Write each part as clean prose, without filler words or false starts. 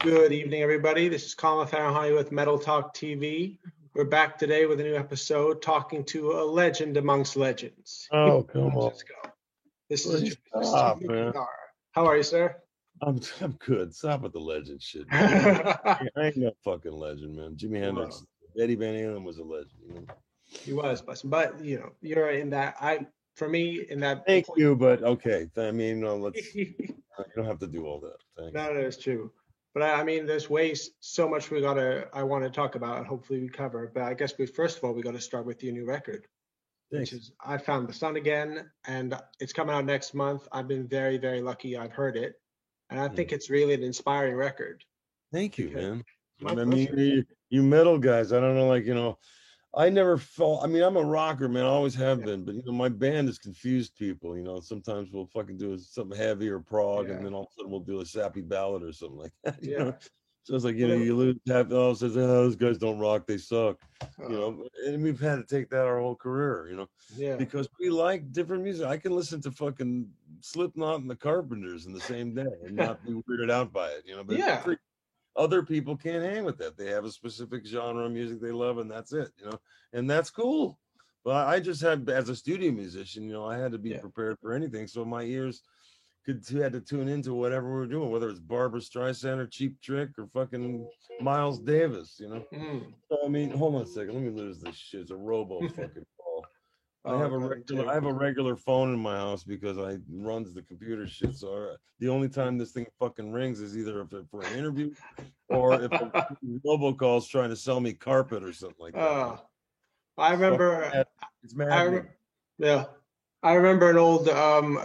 Good evening, everybody. This is Colin Fahrenheit with Metal Talk TV. We're back today with a new episode talking to a legend amongst legends. Oh, come on. Let's go. This is Please stop, man. How are you, sir? I'm good. Stop with the legend shit, man. I ain't no fucking legend, man. Jimi Hendrix, Eddie Van Halen was a legend. You know? He was, but you know, you're in that. For me, in that. Thank you, but okay. I mean, let's. You don't have to do all that. Thanks. No, it's true. But I mean, there's ways so much I want to talk about, and hopefully we cover. But I guess first of all, we got to start with your new record. Thanks. Which is I Found the Sun Again, and it's coming out next month. I've been very, very lucky. I've heard it, and I think it's really an inspiring record. Thank you, man. I mean, you metal guys, I don't know, like, you know, I never felt, I mean, I'm a rocker, man. I always have been, but, you know, my band has confused people. You know, sometimes we'll fucking do something heavy or prog, and then all of a sudden we'll do a sappy ballad or something like that. You know? So it's like, you know, you lose half, says, oh, those guys don't rock, they suck. You know, and we've had to take that our whole career, you know, because we like different music. I can listen to fucking Slipknot and the Carpenters in the same day and not be weirded out by it, you know. But other people can't hang with that. They have a specific genre of music they love, and that's it, you know, and that's cool. But I just had, as a studio musician, you know, I had to be prepared for anything. So my ears had to tune into whatever we were doing, whether it's Barbra Streisand or Cheap Trick or fucking Miles Davis, you know. So, I mean, hold on a second. Let me lose this shit. It's a robo fucking call. I have a regular phone in my house because I runs the computer shit. So the only time this thing fucking rings is either for an interview or if a robocall's trying to sell me carpet or something like that. I remember. It's mad. I remember an old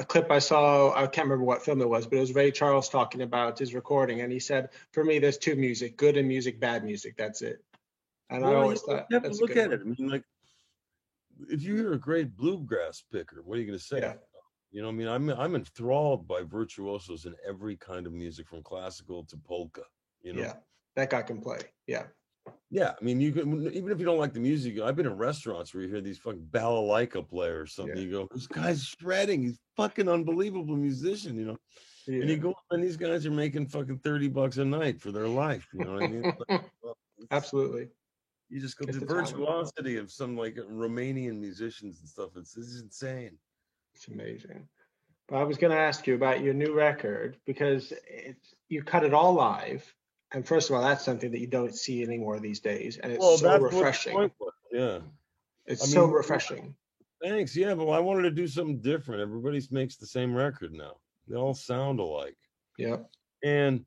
clip I saw. I can't remember what film it was, but it was Ray Charles talking about his recording, and he said, "For me, there's two music: good and music, bad music. That's it." And I always thought, you have to look at it. I mean, like, if you hear a great bluegrass picker, what are you going to say? You know, I mean, I'm enthralled by virtuosos in every kind of music, from classical to polka. You know, that guy can play. Yeah, I mean, you can, even if you don't like the music. I've been in restaurants where you hear these fucking balalaika players or something. You go, this guy's shredding. He's fucking unbelievable musician, you know. And you go, and these guys are making fucking $30 a night for their life. You know what I mean? Absolutely. You just go, the virtuosity of some like Romanian musicians and stuff. It's insane. It's amazing. But I was going to ask you about your new record, because you cut it all live. And first of all, that's something that you don't see anymore these days, and it's so refreshing. It's so refreshing. Thanks. Yeah, but I wanted to do something different. Everybody makes the same record now. They all sound alike. And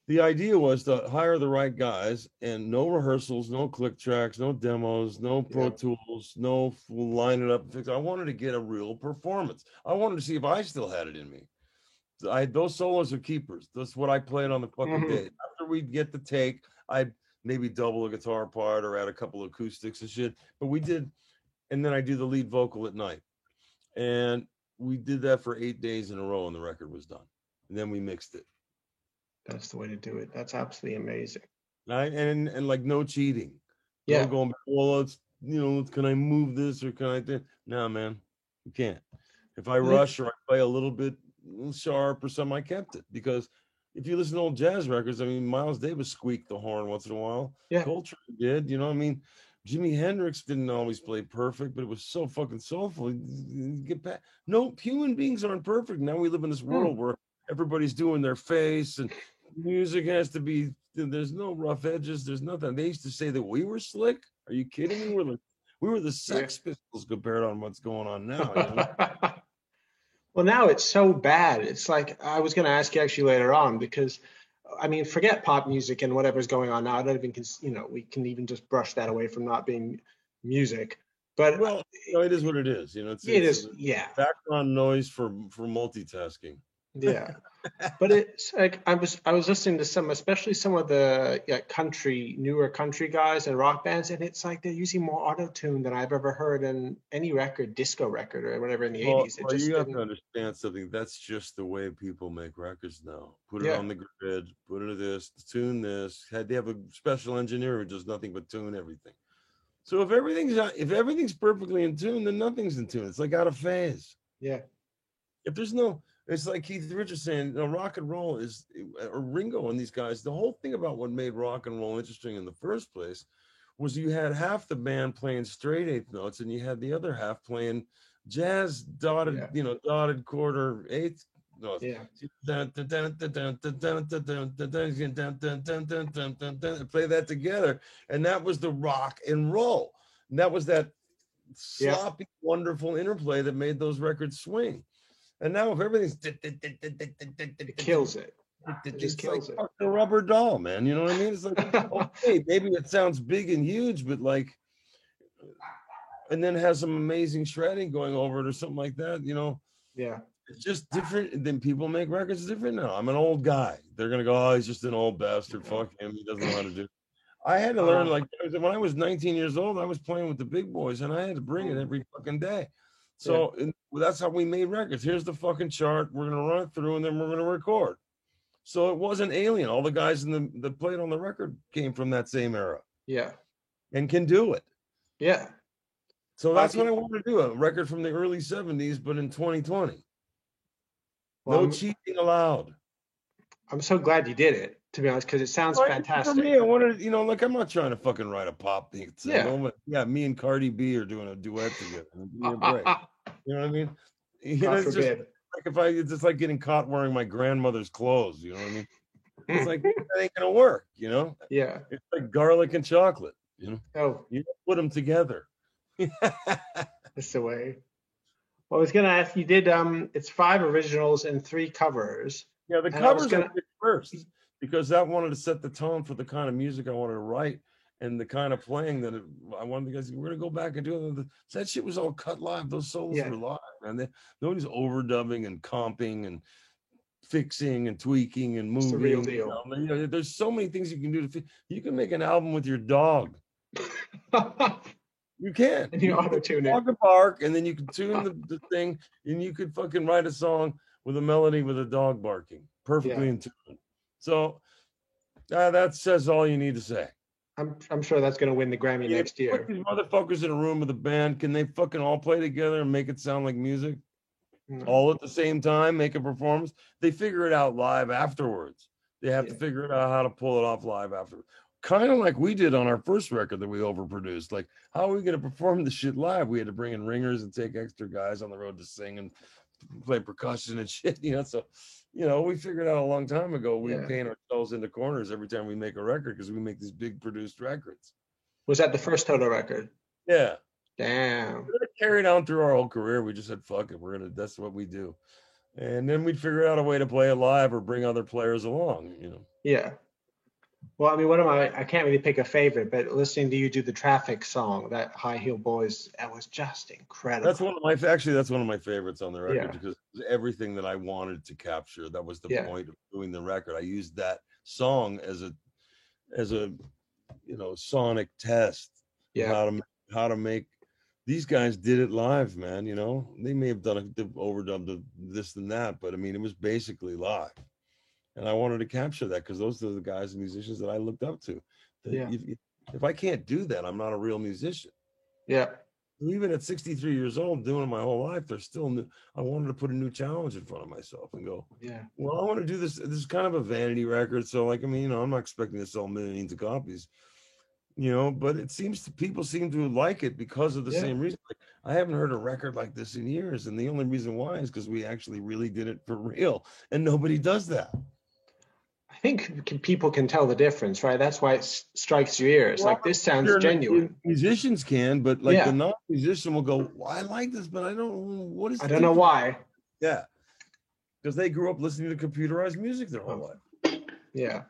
the idea was to hire the right guys, and no rehearsals, no click tracks, no demos, no Pro Tools, no line it up and fix. I wanted to get a real performance. I wanted to see if I still had it in me. Those solos are keepers. That's what I played on the fucking day. After we'd get the take, I'd maybe double a guitar part or add a couple of acoustics and shit. But we did, and then I do the lead vocal at night. And we did that for 8 days in a row, and the record was done. And then we mixed it. That's the way to do it. That's absolutely amazing. And like no cheating. No going back, well, let's, you know, can I move this or can I do? No, man, you can't. If I rush or I play a little bit sharp or something, I kept it, because if you listen to old jazz records, I mean, Miles Davis squeaked the horn once in a while. Coltrane did, you know what I mean? Jimi Hendrix didn't always play perfect, but it was so fucking soulful. Get back. No, human beings aren't perfect. Now we live in this world where everybody's doing their face, and music has to be, there's no rough edges, there's nothing. They used to say that we were slick. Are you kidding me? We were the Sex Pistols compared on what's going on now. You know? Well, now it's so bad. It's like, I was going to ask you actually later on, because, I mean, forget pop music and whatever's going on now. I don't even, you know, we can even just brush that away from not being music. But well, no, it is what it is. You know, it is background noise for multitasking. But it's like I was listening to especially some of the newer country guys and rock bands, and it's like they're using more auto-tune than I've ever heard in any disco record or whatever in the 80s. Well, you have to understand something. That's just the way people make records now. Put it on the grid, put it this, tune this. They have a special engineer who does nothing but tune everything. So if everything's perfectly in tune, then nothing's in tune. It's like out of phase. If It's like Keith Richards saying, you know, rock and roll is, or Ringo and these guys. The whole thing about what made rock and roll interesting in the first place was you had half the band playing straight eighth notes, and you had the other half playing jazz dotted, you know, dotted quarter eighth notes. Yeah. Play that together, and that was the rock and roll. And that was that sloppy, wonderful interplay that made those records swing. And now if everything's it kills it. It just kills like a rubber doll, man. You know what I mean? It's like, okay, maybe it sounds big and huge, but like, and then has some amazing shredding going over it or something like that, you know? Yeah. It's just different. Then people make records different now. I'm an old guy. They're going to go, oh, he's just an old bastard. Fuck him. He doesn't know how to do it. I had to learn, like, when I was 19 years old, I was playing with the big boys, and I had to bring it every fucking day. So that's how we made records. Here's the fucking chart. We're going to run it through, and then we're going to record. So it wasn't alien. All the guys that played on the record came from that same era. Yeah. And can do it. Yeah. So that's what I want to do, a record from the early 70s, but in 2020. Well, no cheating allowed. I'm so glad you did it, to be honest, because it sounds fantastic. For me, I wanted, you know, like, I'm not trying to fucking write a pop thing. Yeah, me and Cardi B are doing a duet together. You know what I mean? You know, it's just like it's just like getting caught wearing my grandmother's clothes. You know what I mean? It's like that ain't gonna work. You know? Yeah. It's like garlic and chocolate. You know? Oh, you put them together. That's the way. Well, I was gonna ask. You did. It's 5 originals and 3 covers. Yeah, the covers I picked first because I wanted to set the tone for the kind of music I wanted to write and the kind of playing that I wanted to guys. We're gonna go back and do it. That shit was all cut live. Those solos were live, man. Nobody's overdubbing and comping and fixing and tweaking and moving. It's the real deal. You know, there's so many things you can do you can make an album with your dog. You can. And you auto tune it. Walk a bark, and then you can tune the thing, and you could fucking write a song with a melody with a dog barking, perfectly in tune. So that says all you need to say. I'm sure that's going to win the Grammy next year. Put these motherfuckers in a room with a band. Can they fucking all play together and make it sound like music? All at the same time, make a performance? They figure it out live afterwards. They have to figure it out how to pull it off live afterwards. Kind of like we did on our first record that we overproduced. Like, how are we going to perform this shit live? We had to bring in ringers and take extra guys on the road to sing and play percussion and shit, you know. So, you know, we figured out a long time ago we paint ourselves into corners every time we make a record because we make these big produced records. Was that the first Toto record? Yeah. Damn. We carried on through our whole career. We just said, fuck it, that's what we do. And then we'd figure out a way to play it live or bring other players along, you know. Yeah. Well, I mean, I can't really pick a favorite, but listening to you do the Traffic song, that High Heel Boys, that was just incredible. That's one of my favorites on the record because it was everything that I wanted to capture. That was the point of doing the record. I used that song as a you know, sonic test. Yeah. How to make. These guys did it live, man. You know, they may have done overdubbed this and that, but I mean, it was basically live. And I wanted to capture that because those are the guys and musicians that I looked up to. If I can't do that, I'm not a real musician. Yeah. Even at 63 years old, doing it my whole life, they're still new. I wanted to put a new challenge in front of myself and go, well, I want to do this. This is kind of a vanity record. So, like, I mean, you know, I'm not expecting to sell millions of copies, you know, but people seem to like it because of the same reason. Like, I haven't heard a record like this in years. And the only reason why is because we actually really did it for real. And nobody does that. I think people can tell the difference, right? That's why it strikes your ear. It's like, this sounds genuine. Musicians can, but like the non-musician will go, well, I like this, but I don't know why. Yeah. Because they grew up listening to computerized music their whole life. Yeah.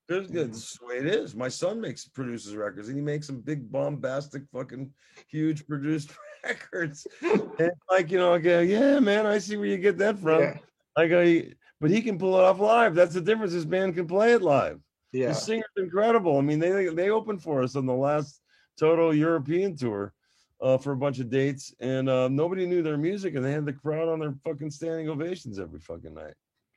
That's the way it is. My son produces records, and he makes some big, bombastic, fucking huge produced records. And like, you know, I go, yeah, man, I see where you get that from. Yeah. I go, but he can pull it off live. That's the difference. This band can play it live. Yeah. The singer's incredible. I mean, they opened for us on the last Toto European tour for a bunch of dates, and nobody knew their music, and they had the crowd on their fucking standing ovations every fucking night.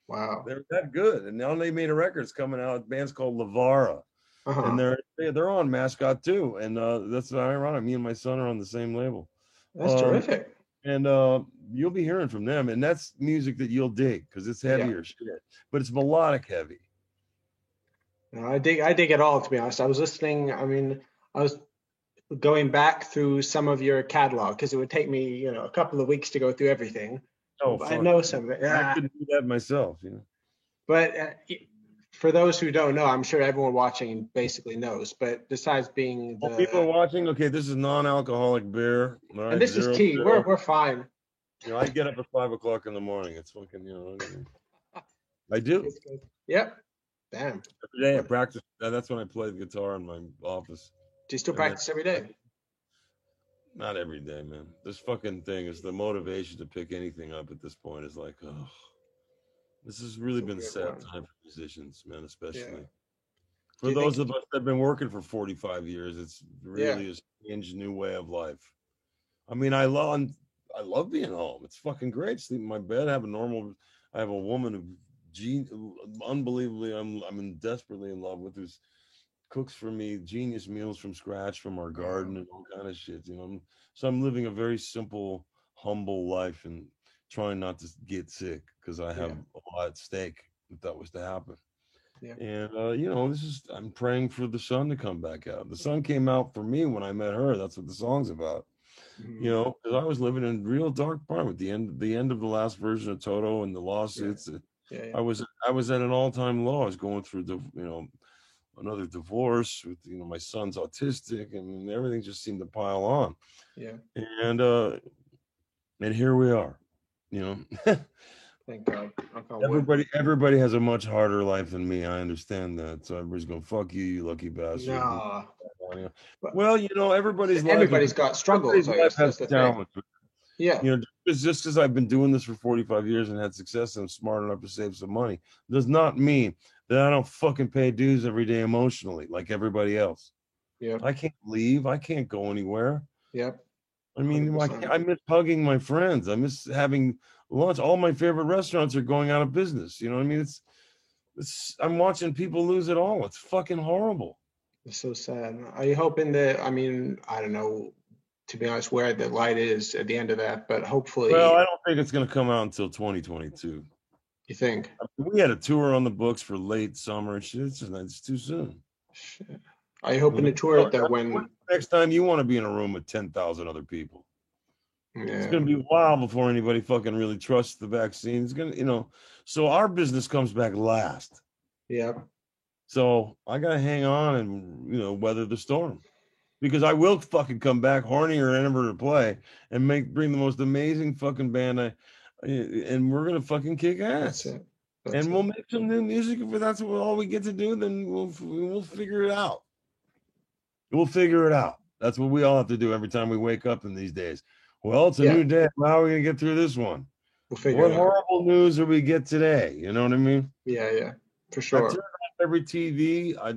Wow. They're that good. And now they made a record's coming out. Band's called Lavara. And they're on Mascot too. And that's ironic. Me and my son are on the same label. That's terrific. And you'll be hearing from them, and that's music that you'll dig because it's heavier shit, but it's melodic heavy. No, I dig it all, to be honest. I was listening. I mean, I was going back through some of your catalog because it would take me, a couple of weeks to go through everything. Oh, I know some of it. I couldn't do that myself, But for those who don't know, I'm sure everyone watching basically knows. But besides being the people watching, okay, this is non-alcoholic beer, right, and this is tea. We're fine. I get up at 5 o'clock in the morning. It's fucking, I do. Yep. Damn. Every day I practice. That's when I play the guitar in my office. Do you still practice every day? Not every day, man. This fucking thing is the motivation to pick anything up at this point is like, oh, this has really been a sad time for musicians, man, especially. For those of us that have been working for 45 years, it's really a strange new way of life. I mean, I love being home. It's fucking great. Sleep in my bed, I have a woman who unbelievably I'm desperately in love with, who's cooks for me genius meals from scratch from our garden and all kind of shit. So I'm living a very simple, humble life and trying not to get sick because I have a lot at stake if that was to happen. Yeah. And I'm praying for the sun to come back out. The sun came out for me when I met her. That's what the song's about. Because I was living in real dark part with the end of the last version of Toto and the lawsuits. I was at an all-time low. I was going through another divorce with my son's autistic, and everything just seemed to pile on. And here we are. Thank God. Everybody has a much harder life than me. I understand that. So everybody's going, fuck you, you lucky bastard. No. Well, everybody's got struggles. Has talent. Yeah. Just because I've been doing this for 45 years and had success and I'm smart enough to save some money does not mean that I don't fucking pay dues every day emotionally like everybody else. Yeah. I can't leave. I can't go anywhere. Yep. I mean, I miss hugging my friends. I miss having lunch. All my favorite restaurants are going out of business. You know what I mean? It's I'm watching people lose it all. It's fucking horrible. It's so sad. Are you hoping that, I don't know, to be honest, where the light is at the end of that, but hopefully. Well, I don't think it's going to come out until 2022. You think? We had a tour on the books for late summer. It's too soon. Shit. Are you hoping to tour it there when? Next time you want to be in a room with 10,000 other people. Yeah. It's going to be a while before anybody fucking really trusts the vaccine. It's going to, so our business comes back last. Yeah. So I got to hang on and, weather the storm. Because I will fucking come back hornier than ever to play and bring the most amazing fucking band and we're gonna fucking kick ass. We'll make some new music. If that's all we get to do, then we'll figure it out. We'll figure it out. That's what we all have to do every time we wake up in these days. Well, it's a new day. How are we gonna get through this one? We'll figure it out. What horrible news do we get today? You know what I mean? Yeah, for sure. I turn on every TV. I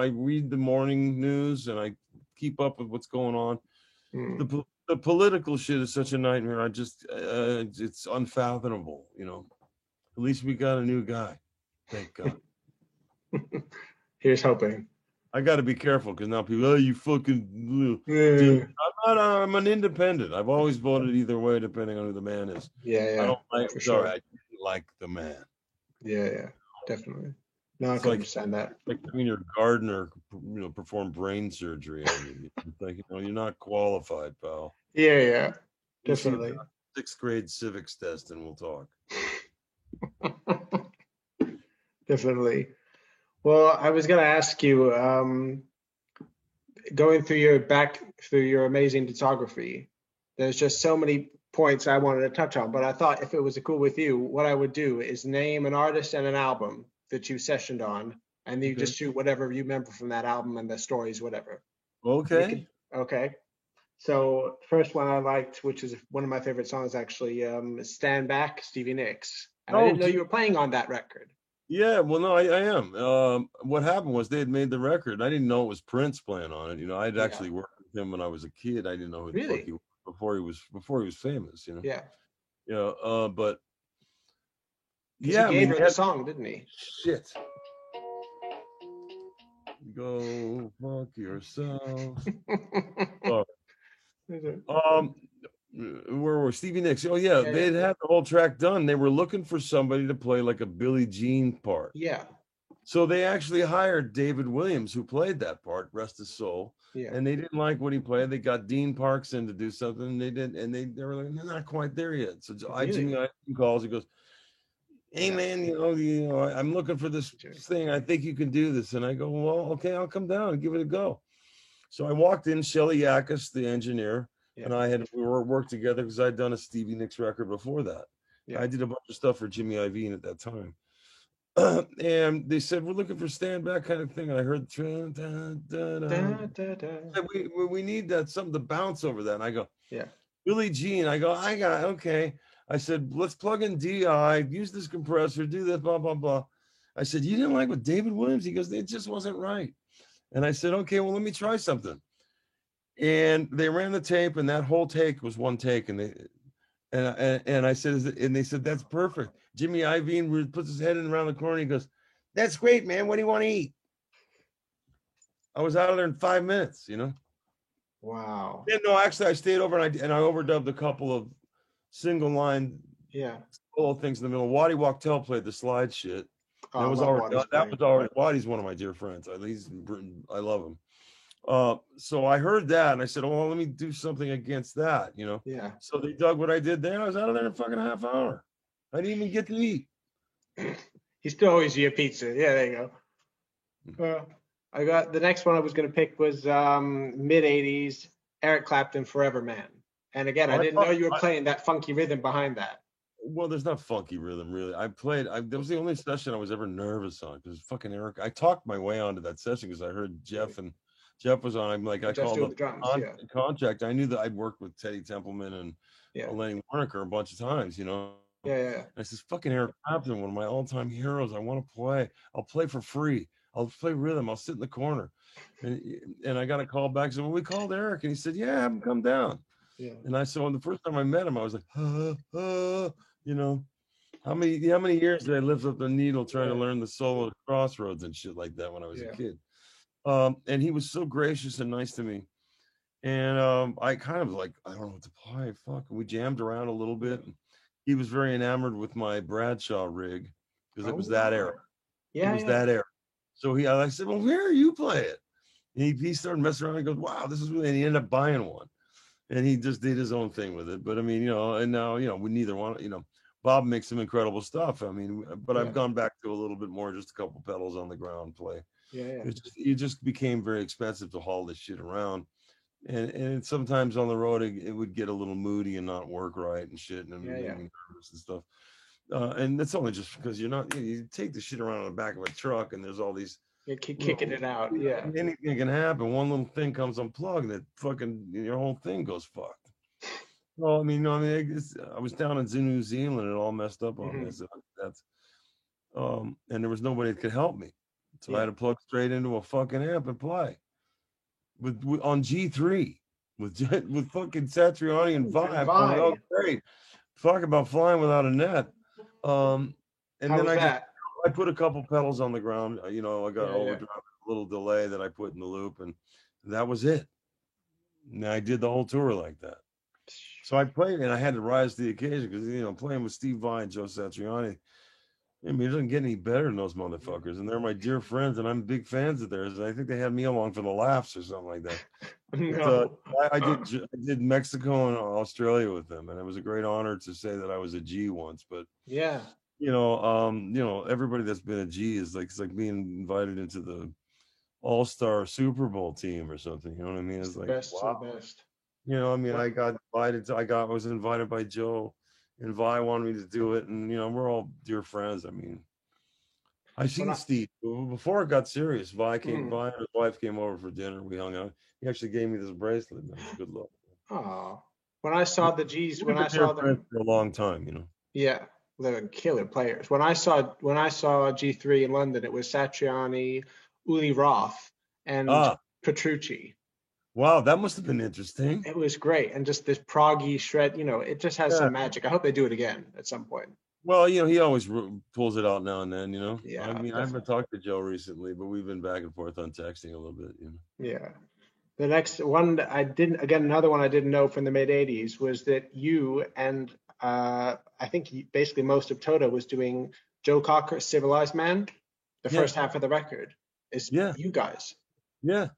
read the morning news and I keep up with what's going on. The political shit is such a nightmare. It's unfathomable. At least we got a new guy. Thank God. Here's hoping. I got to be careful because now people, you fucking. Dude, I'm an independent. I've always voted either way, depending on who the man is. Yeah. I don't like. Sorry, I like the man. Yeah, definitely. No, I can understand that. Like your gardener, perform brain surgery on you. Like, you're not qualified, pal. Yeah, definitely. 6th grade civics test, and we'll talk. Definitely. Well, I was going to ask you, going through your amazing discography, there's just so many points I wanted to touch on, but I thought if it was cool with you, what I would do is name an artist and an album that you sessioned on, and you just shoot whatever you remember from that album and the stories, whatever. Okay. Okay. So first one I liked, which is one of my favorite songs actually, Stand Back, Stevie Nicks. And I didn't know you were playing on that record. Yeah, well, no, I am. What happened was they had made the record. I didn't know it was Prince playing on it. I'd actually worked with him when I was a kid. I didn't know who the fuck he was before he was famous. Yeah. But he gave her the song, didn't he? Shit. Go fuck yourself. Where were Stevie Nicks. Oh yeah, they had the whole track done. They were looking for somebody to play like a Billie Jean part. Yeah. So they actually hired David Williams, who played that part, rest his soul. Yeah. And they didn't like what he played. They got Dean Parks in to do something. And they didn't, and they were like, they're not quite there yet. So Jimmy calls. He goes, "Hey man, I'm looking for this thing. I think you can do this." And I go, "Well, okay, I'll come down and give it a go." So I walked in. Shelly Yakis, the engineer, and we worked together because I'd done a Stevie Nicks record before that. I did a bunch of stuff for Jimmy Iovine at that time. And they said, "We're looking for stand back kind of thing." And I heard, we need that, something to bounce over that. And I go, Billie Jean. I go, okay. I said, let's plug in DI, use this compressor, do this, blah, blah, blah. I said, you didn't like what David Williams? He goes, it just wasn't right. And I said, okay, well, let me try something. And they ran the tape, and that whole take was one take. And I said, and they said, that's perfect. Jimmy Iovine puts his head in around the corner. He goes, that's great, man. What do you want to eat? I was out of there in 5 minutes, Wow. Yeah, no, actually, I stayed over and I overdubbed a couple of single line little things in the middle. Waddy Wachtel played the slide shit. Oh, that was already Waddy's one of my dear friends. I love him. So I heard that and I said, well, let me do something against that, Yeah. So they dug what I did there. I was out of there in fucking a half hour. I didn't even get to eat. He still owes you a pizza. Yeah, there you go. I got the next one I was going to pick was mid 80s Eric Clapton, Forever Man. And again, I didn't know you were playing that funky rhythm behind that. Well, there's not funky rhythm really. That was the only session I was ever nervous on because fucking Eric. I talked my way onto that session because I heard Jeff was on. I'm like, I called up the contract. I knew that I'd worked with Teddy Templeman and Lenny Waronker a bunch of times, Yeah. I says, fucking Eric Clapton, one of my all-time heroes. I want to play. I'll play for free. I'll play rhythm. I'll sit in the corner. And I got a call back. So we called Eric and he said, yeah, have him come down. Yeah. And I saw him the first time I met him, I was like, how many years did I lift up the needle trying to learn the solo of Crossroads and shit like that when I was a kid? And he was so gracious and nice to me. And I kind of like, I don't know what to play. Fuck. We jammed around a little bit. He was very enamored with my Bradshaw rig because it was that era. Yeah, it was that era. So I said, well, where are you playing? And he started messing around and goes, wow, this is really, and he ended up buying one. And he just did his own thing with it. But I mean, and now, we neither want, Bob makes some incredible stuff. I mean, but I've gone back to a little bit more, just a couple pedals on the ground play. Yeah. It just became very expensive to haul this shit around. And sometimes on the road, it would get a little moody and not work right and shit. And made me nervous and stuff. And that's only just because you take the shit around on the back of a truck and there's all these. You're kicking it out. Yeah. Anything can happen. One little thing comes unplugged that fucking your whole thing goes fucked. Well, I mean, I was down in New Zealand and it all messed up on this. And there was nobody that could help me. So I had to plug straight into a fucking amp and play with on G3 with fucking Satriani and Vibe. Oh, great. Talk about flying without a net. And how then I put a couple pedals on the ground. I got overdrive, a little delay that I put in the loop, and that was it. And I did the whole tour like that. So I played, and I had to rise to the occasion because playing with Steve Vai and Joe Satriani, I mean, it doesn't get any better than those motherfuckers, and they're my dear friends, and I'm big fans of theirs. And I think they had me along for the laughs or something like that. No. But, I did Mexico and Australia with them, and it was a great honor to say that I was a G once. But everybody that's been a G is like, it's like being invited into the All-Star Super Bowl team or something. You know what I mean? It's like best. I was invited by Joe, and Vi wanted me to do it, and we're all dear friends. I mean, I seen Steve before it got serious. Vi and his wife came over for dinner. We hung out. He actually gave me this bracelet. Man. Good luck. Oh, when I saw the G's, when I saw them for a long time, Yeah. They're killer players. When I saw G3 in London, it was Satriani, Uli Roth, and Petrucci. Wow, that must have been interesting. It was great, and just this proggy shred. It just has some magic. I hope they do it again at some point. Well, he always pulls it out now and then. Yeah. I mean, I haven't talked to Joe recently, but we've been back and forth on texting a little bit. Yeah. The next one that I didn't, again, another one I didn't know from the mid 80s was that you and I think basically most of Toto was doing Joe Cocker's Civilized Man. The first half of the record is you guys. Yeah.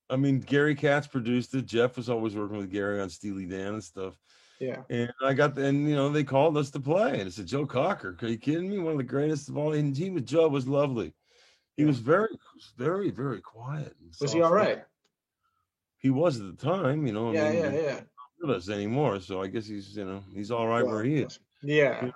I mean, Gary Katz produced it. Jeff was always working with Gary on Steely Dan and stuff. Yeah. And I got, and they called us to play, and it's Joe Cocker. Are you kidding me? One of the greatest of all. And Joe was lovely. He was very, very, very quiet. Was he all right? He was at the time, Yeah. Not with us anymore. So I guess he's, he's all right where he is. Yeah.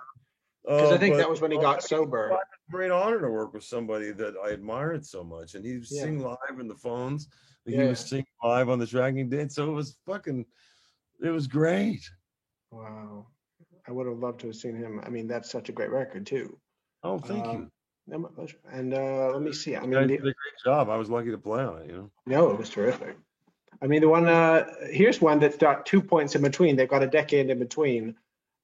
Because I think that was when he got sober. It was a great honor to work with somebody that I admired so much, and he would sing live in the phones. He was singing live on the tracking date, so it was great. Wow, I would have loved to have seen him. I mean, that's such a great record too. Oh, thank you. My pleasure. And let me see. I mean, you did a great job. I was lucky to play on it. No, it was terrific. I mean, the one here's one that's got 2 points in between. They've got a decade in between.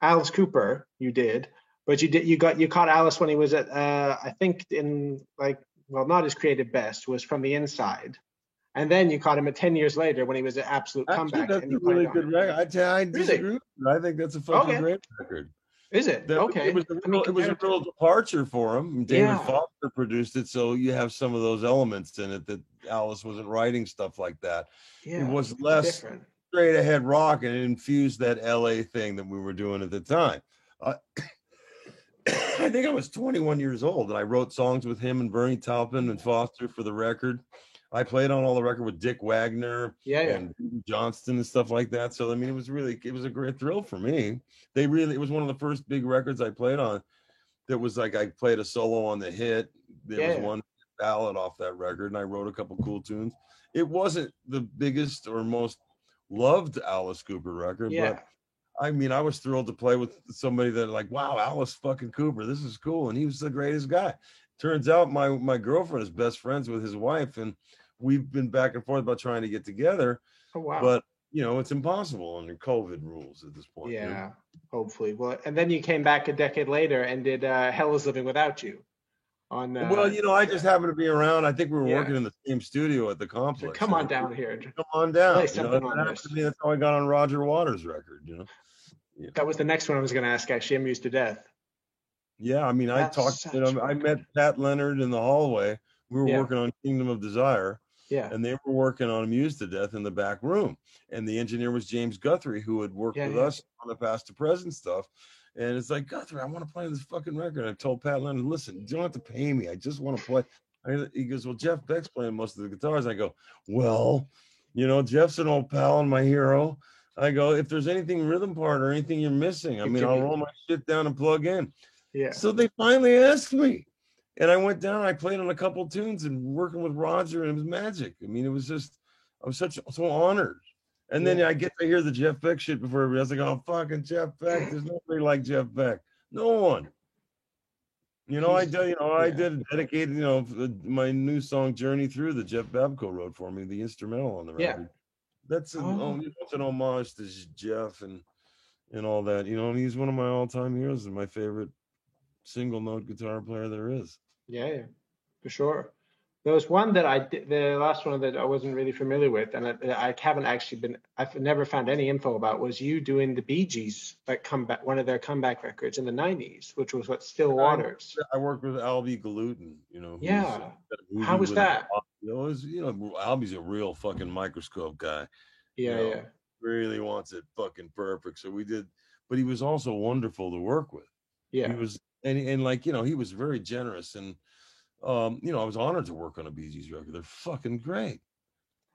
Alice Cooper, you did. But you caught Alice when he was at I think in not his creative best, was From the Inside, and then you caught him at 10 years later when he was an absolute comeback. That's a really good record. I disagree. I think that's a fucking great record. Is it? Okay. It was a real departure for him. David Foster produced it, so you have some of those elements in it that Alice wasn't writing stuff like that. Yeah, it was less straight ahead rock, and it infused that LA thing that we were doing at the time. I think I was 21 years old, and I wrote songs with him and Bernie Taupin and Foster for the record. I played on all the record with Dick Wagner and Johnston and stuff like that. So, I mean, it was a great thrill for me. It was one of the first big records I played on that was like I played a solo on the hit. There was one ballad off that record, and I wrote a couple cool tunes. It wasn't the biggest or most loved Alice Cooper record, but I mean, I was thrilled to play with somebody that wow, Alice fucking Cooper, this is cool. And he was the greatest guy. Turns out my girlfriend is best friends with his wife, and we've been back and forth about trying to get together. Oh, wow. But, it's impossible under COVID rules at this point. Yeah, hopefully. Well, and then you came back a decade later and did Hell is Living Without You. I just happened to be around. I think we were working in the same studio at the complex. So come on down here. Come on down. That's how I got on Roger Waters' record, That was the next one I was going to ask, actually. Amused to Death. Yeah, I mean, I met Pat Leonard in the hallway. We were working on Kingdom of Desire. Yeah. And they were working on Amused to Death in the back room. And the engineer was James Guthrie, who had worked with us on the past to present stuff. And it's like, Guthrie, I want to play this fucking record. And I told Pat Leonard, listen, you don't have to pay me. I just want to play. He goes, well, Jeff Beck's playing most of the guitars. I go, well, Jeff's an old pal and my hero. I go, if there's anything rhythm part or anything you're missing, I mean, I'll roll my shit down and plug in. Yeah. So they finally asked me. And I went down, I played on a couple of tunes and working with Roger, and it was magic. I mean, it was just, I was so honored. And then I get to hear the Jeff Beck shit before everybody else. I go, oh, fucking Jeff Beck. There's nobody like Jeff Beck. No one. I did dedicate, my new song Journey Through that Jeff Babco wrote for me, the instrumental on the record. Yeah. That's an homage to Jeff and all that. He's one of my all-time heroes and my favorite single note guitar player there is. Yeah, for sure. There was one that the last one that I wasn't really familiar with, and I haven't actually I've never found any info about, was you doing the Bee Gees comeback, one of their comeback records in the 90s, which was Still Waters. I worked with Albie Galutin, Yeah. How was that? Albie's a real fucking microscope guy. Yeah. Really wants it fucking perfect. So we did, but he was also wonderful to work with. Yeah. He was, and he was very generous, and I was honored to work on a Bee Gees record. They're fucking great.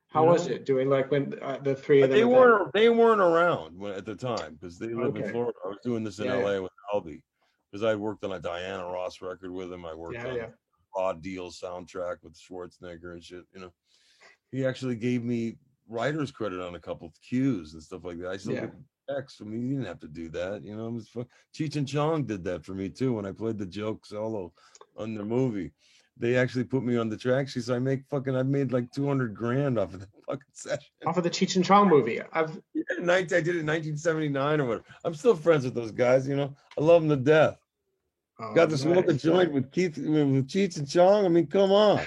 How was it doing? When the three of them? They weren't around at the time because they live in Florida. I was doing this in LA with Albie because I worked on a Diana Ross record with him. I worked on Odd Deal soundtrack with Schwarzenegger and shit. He actually gave me writer's credit on a couple of cues and stuff like that. I still get X. I mean, you didn't have to do that. It was fun. Cheech and Chong did that for me too when I played the joke solo on the movie. They actually put me on the track sheet. So I made like $200,000 off of the fucking session. Off of the Cheech and Chong movie. I did it in 1979 or whatever. I'm still friends with those guys. I love them to death. Oh, got to smoke a joint with Cheech and Chong. I mean, come on.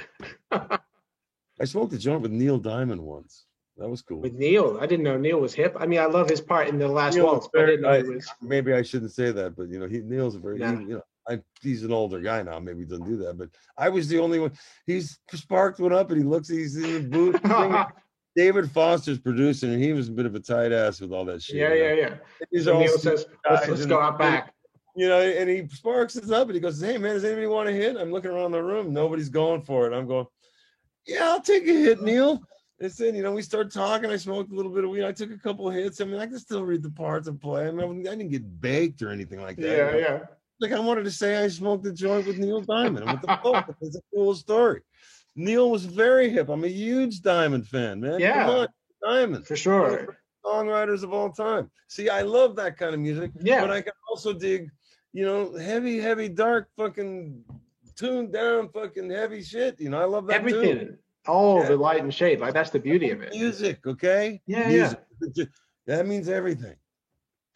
I smoked a joint with Neil Diamond once. That was cool. With Neil, I didn't know Neil was hip. I mean, I love his part in the last waltz, but I didn't know he was. Maybe I shouldn't say that, but Neil's a very, he's an older guy now. Maybe he doesn't do that, but I was the only one. He's sparked one up, and he's in the booth. David Foster's producing, and he was a bit of a tight ass with all that shit. Yeah. So Neil says, let's go out back. And he sparks us up, and he goes, "Hey man, does anybody want a hit?" I'm looking around the room, nobody's going for it. I'm going, "Yeah, I'll take a hit, Neil." And then, we started talking. I smoked a little bit of weed. I took a couple of hits. I mean, I can still read the parts and play. I mean, I didn't get baked or anything like that. Yeah. Like, I wanted to say I smoked a joint with Neil Diamond. What the fuck? It's a cool story. Neil was very hip. I'm a huge Diamond fan, man. Yeah. Come on, Diamond. For sure. Songwriters of all time. See, I love that kind of music. Yeah. But I can also dig, heavy, dark, fucking tuned down, fucking heavy shit. I love that everything. Too. The light and shade. Like, that's the beauty of it. Music, okay? Yeah, music. That means everything.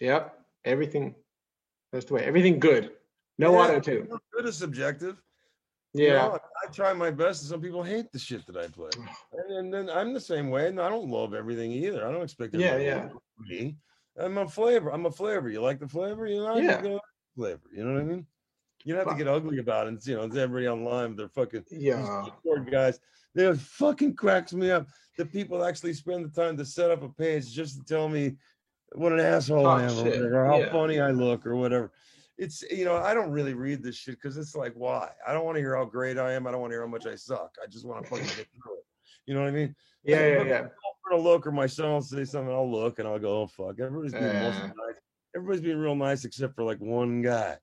Yep. Everything. That's the way. Everything good. No auto-tune. Good is subjective. Yeah. I try my best, and some people hate the shit that I play. And then I'm the same way, and I don't love everything either. I don't expect everything to love me. I'm a flavor. You like the flavor? Flavor. You know what I mean? You don't have to get ugly about it. It's everybody online, they're fucking keyboard guys. They fucking cracks me up that people actually spend the time to set up a page just to tell me what an asshole I am or how funny I look or whatever. It's, I don't really read this shit because it's like, why? I don't want to hear how great I am. I don't want to hear how much I suck. I just want to fucking get through it. You know what I mean? Yeah. I'm gonna look, or my son will say something, I'll look and I'll go, oh fuck. Everybody's being nice. Everybody's being real nice except for like one guy.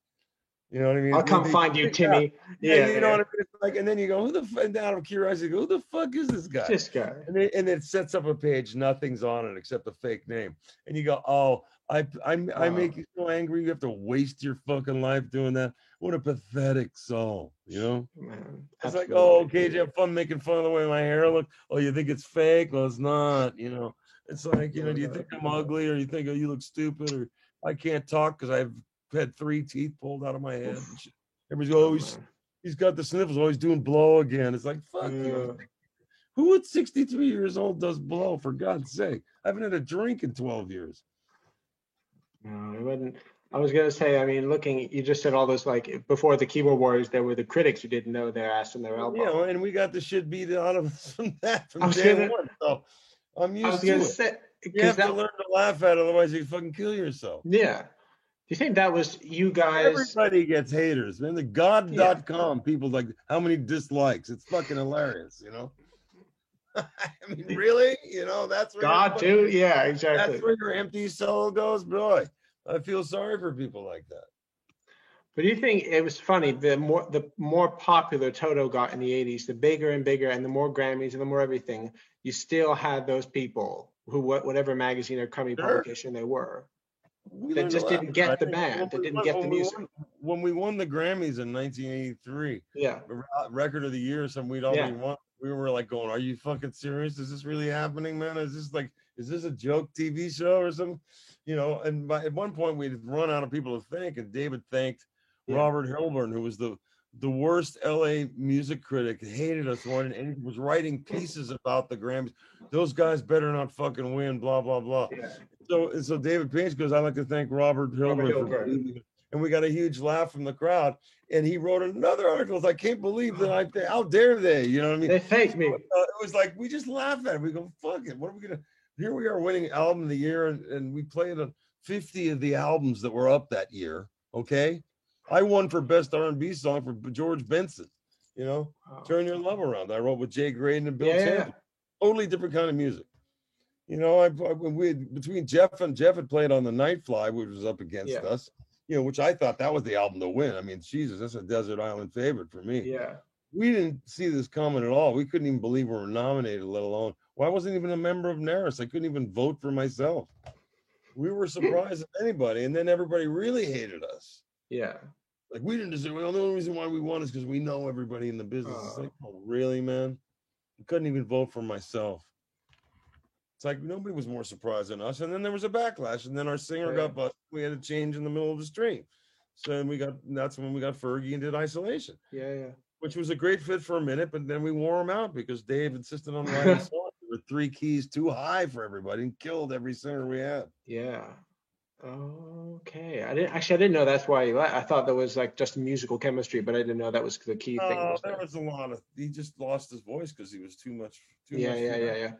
You know what I mean? I'll come find you, Timmy. Yeah, you know what I mean? It's like, and then you go, out of curiosity, who the fuck is this guy? This guy. And it sets up a page, nothing's on it except a fake name. And you go, oh, I make you so angry you have to waste your fucking life doing that. What a pathetic soul, Man, it's like, oh, okay, you have fun making fun of the way my hair looks. Oh, you think it's fake? Well, it's not, It's like, do you think I'm ugly, or you think, oh, you look stupid, or I can't talk because I've had 3 teeth pulled out of my head. Everybody's he's got the sniffles. Always doing blow again. It's like, fuck you. Who at 63 years old does blow? For God's sake, I haven't had a drink in 12 years. No, it wasn't. I was gonna say. I mean, you just said all those, like, before the keyboard warriors, there were the critics who didn't know their ass and their elbow. And we got the shit beat out of us from that from day one. So I'm used to it. You have to learn to laugh at it, otherwise you fucking kill yourself. Yeah. Do you think that was you guys? Everybody gets haters, man. The God.com people, like, how many dislikes? It's fucking hilarious, I mean, really? That's where God too? Yeah, exactly. That's where your empty soul goes, boy. I feel sorry for people like that. But do you think it was funny? The more popular Toto got in the 80s, the bigger and bigger, and the more Grammys and the more everything, you still had those people who, whatever magazine or company publication they were, that just didn't get the band. They didn't get the music. When we won the Grammys in 1983, record of the year, we'd already won. We were like going, are you fucking serious? Is this really happening, man? Is this a joke TV show or something? And at one point we'd run out of people to thank, and David thanked Robert Hilburn, who was the worst LA music critic, hated us more than anything, was writing pieces about the Grammys. Those guys better not fucking win, blah, blah, blah. Yeah. So David Page goes, I'd like to thank Robert Hilburn. And we got a huge laugh from the crowd. And he wrote another article. I can't believe that how dare they? You know what I mean? They faked me. It was like, we just laugh at it. We go, fuck it. What are we going to? Here we are winning album of the year. And we played on 50 of the albums that were up that year. Okay. I won for best R&B song for George Benson. Turn Your Love Around. I wrote with Jay Graydon and Bill Champion. Totally different kind of music. Between Jeff had played on the Nightfly, which was up against us. Which I thought that was the album to win. I mean, Jesus, that's a Desert Island favorite for me. Yeah. We didn't see this coming at all. We couldn't even believe we were nominated, let alone. Well, I wasn't even a member of NARAS. I couldn't even vote for myself. We were surprised at anybody, and then everybody really hated us. Yeah. Like, we didn't deserve. Well, the only reason why we won is because we know everybody in the business. It's like, oh, really, man? I couldn't even vote for myself. It's like nobody was more surprised than us. And then there was a backlash, and then our singer got busted. We had to change in the middle of the stream. So that's when we got Fergie and did Isolation. Yeah. Which was a great fit for a minute, but then we wore him out because Dave insisted on writing songs that were 3 keys too high for everybody and killed every singer we had. Yeah. Okay. I didn't know that's why he left. I thought that was like just musical chemistry, but I didn't know that was the key thing. There was a lot of, he just lost his voice because he was too much. Yeah.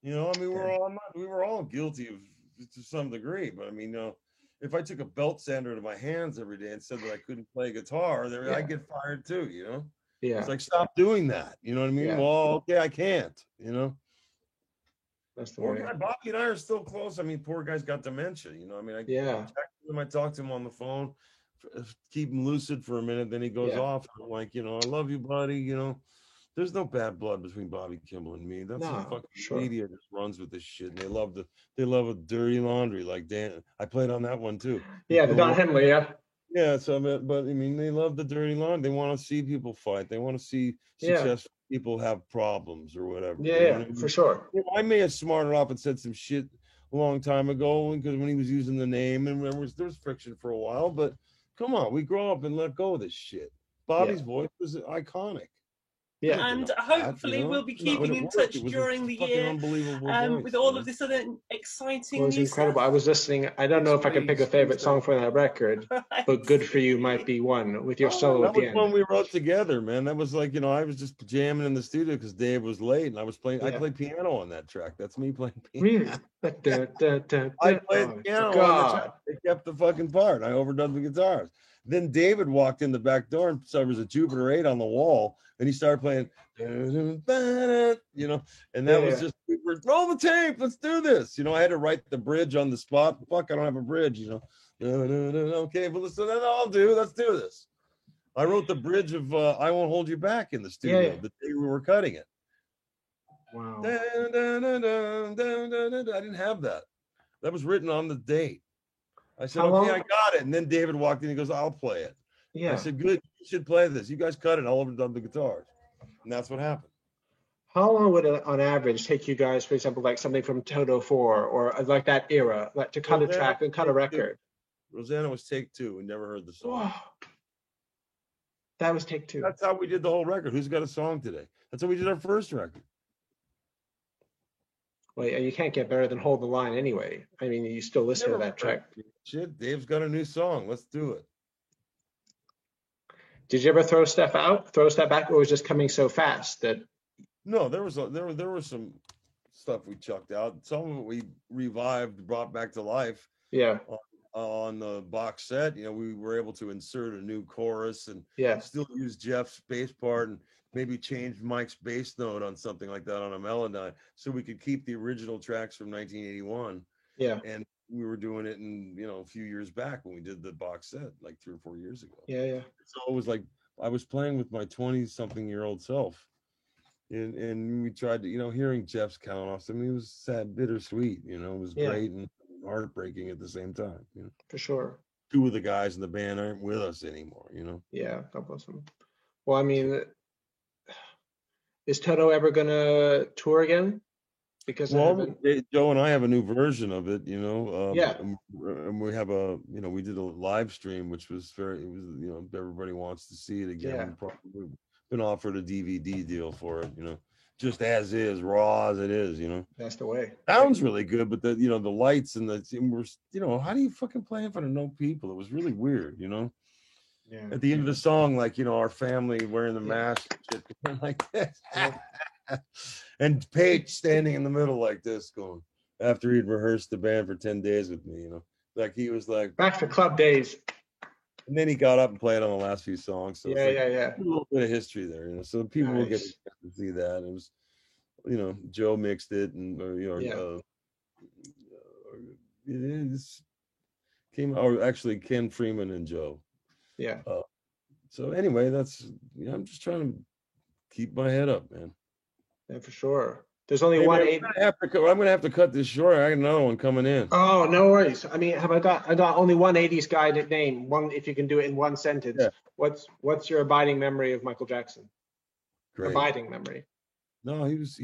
You know, I mean, we were all guilty of to some degree, but I mean, if I took a belt sander to my hands every day and said that I couldn't play guitar, I'd get fired too, you know? Yeah. It's like, stop doing that. You know what I mean? Yeah. Well, okay, I can't, you know? That's the way. Bobby and I are still close. I mean, poor guy's got dementia, you know? I mean, I text him, I talk to him on the phone, keep him lucid for a minute, then he goes off. I'm like, you know, I love you, buddy, you know? There's no bad blood between Bobby Kimball and me. That's the fucking media just runs with this shit. And they love a dirty laundry like Dan. I played on that one too. Yeah, the Don Henley, yeah. Yeah, so but I mean, they love the dirty laundry. They want to see people fight. They want to see successful people have problems or whatever. Yeah, you know what I mean? For sure. You know, I may have smarted off and said some shit a long time ago because when he was using the name and there was friction for a while. But come on, we grow up and let go of this shit. Bobby's voice was iconic. Yeah. And hopefully we'll be keeping in touch during the year with all of this other exciting It was incredible. I was listening. I don't know if I can pick a favorite song from that record, but Good For You might be one with your solo at the end. That was one we wrote together, man. That was like, you know, I was just jamming in the studio because Dave was late and I was playing. I played piano on that track. That's me playing piano. Really? I played piano on the track. They kept the fucking part. I overdubbed the guitars. Then David walked in the back door and saw there was a Jupiter 8 on the wall, and he started playing, you know, and that was just, roll the tape, let's do this. You know, I had to write the bridge on the spot. Fuck, I don't have a bridge, you know. Okay, but listen, I'll do, let's do this. I wrote the bridge of I Won't Hold You Back in the studio the day we were cutting it. Wow. I didn't have that. That was written on the date. I said, okay, I got it. And then David walked in, he goes, I'll play it. Yeah. I said, good, you should play this. You guys cut it, I'll overdub the guitars. And that's what happened. How long would it, on average, take you guys, for example, like something from Toto 4 or like that era, like to cut a track and cut a record? Rosanna was take 2. We never heard the song. Wow. That was take 2. That's how we did the whole record. Who's got a song today? That's how we did our first record. Well, you can't get better than Hold the Line anyway. I mean, you still listen to that track. Shit, Dave's got a new song. Let's do it. Did you ever throw stuff back, or was it just coming so fast that? No, there was some stuff we chucked out. Some of it we revived, brought back to life. Yeah. On the box set, you know, we were able to insert a new chorus and still use Jeff's bass part and maybe change Mike's bass note on something like that on a Melodyne, so we could keep the original tracks from 1981. Yeah. And we were doing it in, you know, a few years back when we did the box set, like 3 or 4 years ago. Yeah. So it was like I was playing with my 20-something-year-old self. And we tried to, you know, hearing Jeff's count offs. I mean, it was sad, bittersweet, you know, it was great and heartbreaking at the same time, you know. For sure. 2 of the guys in the band aren't with us anymore, you know. Yeah, God bless them. Well, I mean, is Toto ever gonna tour again? Because Joe and I have a new version of it, you know. And we have you know, we did a live stream, which was you know, everybody wants to see it again. Yeah. We've probably been offered a DVD deal for it, you know, just as is, raw as it is, you know. That's the way. Sounds really good, but you know, the lights and we're, you know, how do you fucking play in front of no people? It was really weird, you know. Yeah. At the end of the song, like, you know, our family wearing the mask and shit, like this. And Page standing in the middle like this, going, after he'd rehearsed the band for 10 days with me, you know, like he was like back to club days. And then he got up and played on the last few songs. So yeah. A little bit of history there, you know. So people will get to see that. It was, you know, Joe mixed it, and actually Ken Freeman and Joe. Yeah. So anyway, that's, you know, I'm just trying to keep my head up, man. Yeah, for sure. There's only one. I'm gonna have to cut this short. I got another one coming in. Oh, no worries. I mean, I got only one 80s guy to name. One, if you can do it in one sentence. Yeah. What's your abiding memory of Michael Jackson? Great. Abiding memory. No, he was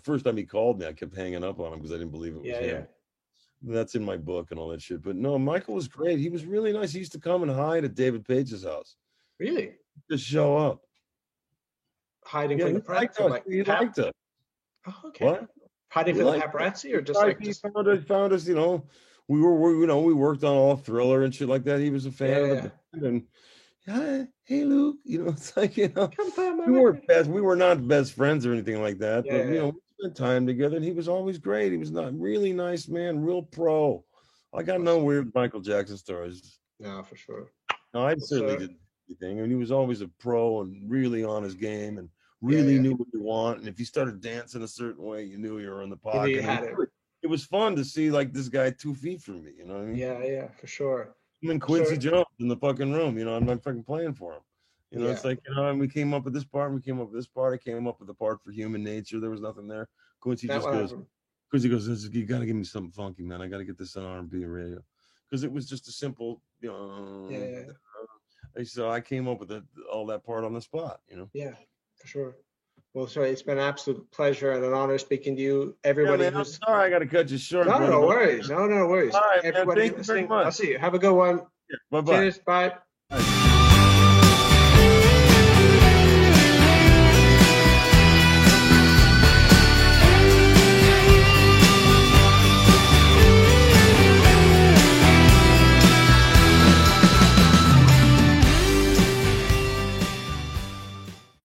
first time he called me, I kept hanging up on him because I didn't believe it was him. Yeah. That's in my book and all that shit. But no, Michael was great. He was really nice. He used to come and hide at David Page's house. Really? Just show up. Hiding from the press. He liked us. Oh, okay. What? Hiding for the paparazzi, or just like he found us, you know. We worked on all Thriller and shit like that. He was a fan of the band, and hey Luke, you know, it's like, you know, we were not best friends or anything like that, but you know, we spent time together, and he was always great. He was not really nice man, real pro. I got no weird Michael Jackson stories. No, for sure. No, I certainly didn't do anything. I mean, he was always a pro and really on his game and really knew what you want. And if you started dancing a certain way, you knew you were in the pocket. You had it. It was fun to see like this guy 2 feet from me, you know what I mean? Yeah, for sure. Him and Quincy Jones in the fucking room, you know, I'm not fucking playing for him. You know, it's like, you know, and we came up with this part, and we came up with this part. I came up with the part for Human Nature. There was nothing there. Quincy goes, you got to give me something funky, man. I got to get this on R&B radio. Because it was just a simple, you know. So I came up with all that part on the spot, you know. Yeah, for sure. Well, sorry, it's been an absolute pleasure and an honor speaking to you. Everybody, I'm sorry I got to cut you short. No worries. No worries. All right, everybody man, thank you very much. I'll see you. Have a good one. Yeah, bye-bye. Cheers. Bye.